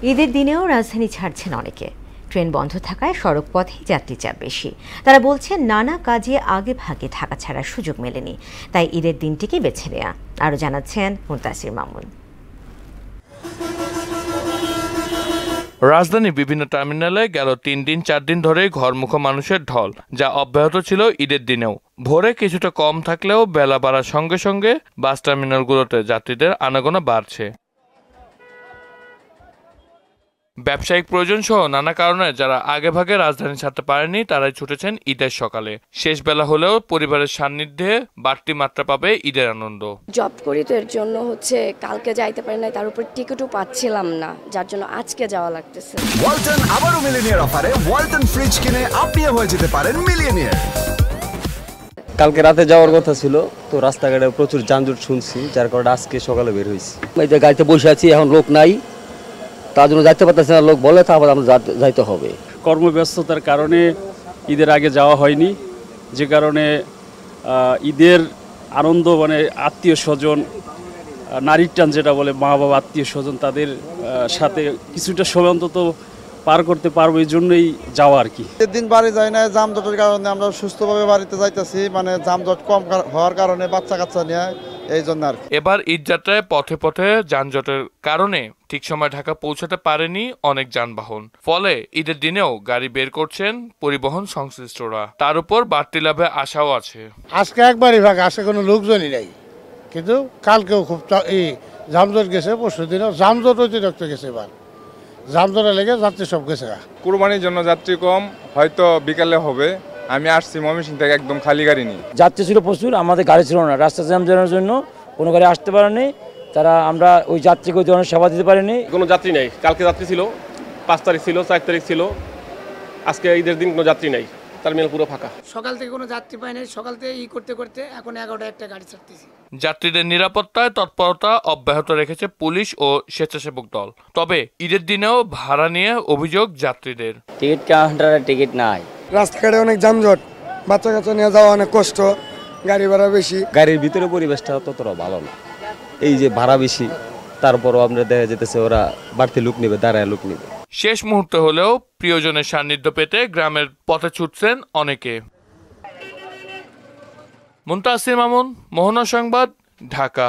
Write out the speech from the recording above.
ঈদের দিনেও রাজধানী ছাড়ছেন অনেকে। ট্রেন বন্ধ থাকায় সড়ক পথে যাত্রী চাপ বেশি। তারা বলছেন নানা কাজে আগে ভাগে থাকা ছাড়ার সুযোগ মেলেনি, তাই ঈদের দিনটিকে বেছে নেয়া। আরও জানাচ্ছেন মুনতাসির মামুন। রাজধানী বিভিন্ন টার্মিনালে গেল 3 দিন 4 দিন ধরে ঘরমুখো মানুষের ঢল, যা অব্যাহত ছিল ঈদের দিনেও। ভোরে কিছুটা কম থাকলেও বেলা বাড়ার সঙ্গে সঙ্গে বাস টার্মিনালগুলোতে যাত্রীদের আনাগোনা বাড়ছে। ব্যবসায়িক প্রয়োজন সহ নানা কারণে যারা আগেভাগে রাজধানী ছাড়তে পারেনি তারাই ছুটেছেন ঈদের সকালে। শেষ বেলা হলেও পরিবারের সান্নিধ্যে বাড়তি মাত্রা পাবে ঈদের আনন্দ। জব করি তো এর জন্য কালকে যাইতে পারি না, তার উপর টিকিটও পাচ্ছিলাম না, যার জন্য আজকে যাওয়া লাগতেছে। ওয়ালটন আবারও মিলিয়নিয়ার অফারে ওয়ালটন ফ্রিজ কিনে আপনিও হয়ে যেতে পারেন মিলিয়নিয়ার। কালকে রাতে যাওয়ার কথা ছিল, তো রাস্তাঘাটে প্রচুর যানজট শুনছি, যার কারণে আজকে সকালে বের হয়েছি। এই যে গাড়িতে বসে আছি, এখন লোক নাই, তার জন্য যাইতে পারতেছি না। লোক বলে তারপর আমরা যাইতে হবে। কর্মব্যস্ততার কারণে ঈদের আগে যাওয়া হয়নি, যে কারণে ঈদের আনন্দ মানে আত্মীয় স্বজন, নারীর টান যেটা বলে, মা বাবা আত্মীয় স্বজন, তাদের সাথে কিছুটা সময় অন্তত পার করতে পারবো, এই জন্যই যাওয়া আর কি। দিন বাড়ি যায় না, যানজটের কারণে আমরা সুস্থভাবে বাড়িতে যাইতেছি, মানে যানজট কম হওয়ার কারণে বাচ্চা কাচ্চা নিয়ে এই জন্য আর কি। এবার ঈদ যাত্রায় পথে পথে যানজটের কারণে ঠিক সময় ঢাকা পৌঁছাতে পারেনি অনেক যানবাহন। ফলে ঈদের দিনেও গাড়ি বের করছেন পরিবহন সংশ্লিষ্টরা। তার উপর বাড়তি লাভে আশাও আছে। আজকে একবারই ভাগ, আজকে কোনো লোকজনই নাই, কিন্তু কালকেও খুব যানজট গেছে, পরশু দিনও যানজট অতিরিক্ত গেছে। এবার যানজটে লেগে যাত্রী সব গেছে। কুরবানির জন্য যাত্রী কম, হয়তো বিকালে হবে। আমি আসছি ময়মনসিংহ থেকে, একদম খালি গাড়ি নিয়ে। যাত্রী ছিল প্রচুর, আমাদের গাড়ি ছিল না, রাস্তা জ্যাম জানার জন্য কোনো গাড়ি আসতে পারেনি। তারা আমরা ওই যাত্রীকে ওই ধরনের সেবা দিতে পারিনি। কোনো যাত্রী নেই, কালকে যাত্রী ছিল, 5 তারিখ ছিল, 4 তারিখ ছিল, আজকে ঈদের দিন কোনো যাত্রী নেই, টার্মিনাল পুরো ফাঁকা। সকাল থেকে কোনো যাত্রী পাই নাই, সকাল থেকে করতে করতে এখন 11টা একটা গাড়ি ছাড়তেছি। যাত্রীদের নিরাপত্তায় তৎপরতা অব্যাহত রেখেছে পুলিশ ও স্বেচ্ছাসেবক দল। তবে ঈদের দিনেও ভাড়া নিয়ে অভিযোগ যাত্রীদের। টিকিট কাউন্টারে টিকিট নাই, রাস্তাঘাটে অনেক যানজট, বাচ্চা কাচ্চা নিয়ে যাওয়া অনেক কষ্ট, গাড়ি ভাড়া বেশি। গাড়ির ভিতরে পরিবেশটা ততটা ভালো না, এই যে ভাড়া বেশি, তারপরও আমরা দেখা যেতেছে ওরা বাড়তি লোক নেবে, দাঁড়ায় লোক নেবে। শেষ মুহূর্তে হলেও প্রিয়জনের সান্নিধ্য পেতে গ্রামের পথে ছুটছেন অনেকে। মুনতাসির মামুন, মোহনা সংবাদ, ঢাকা।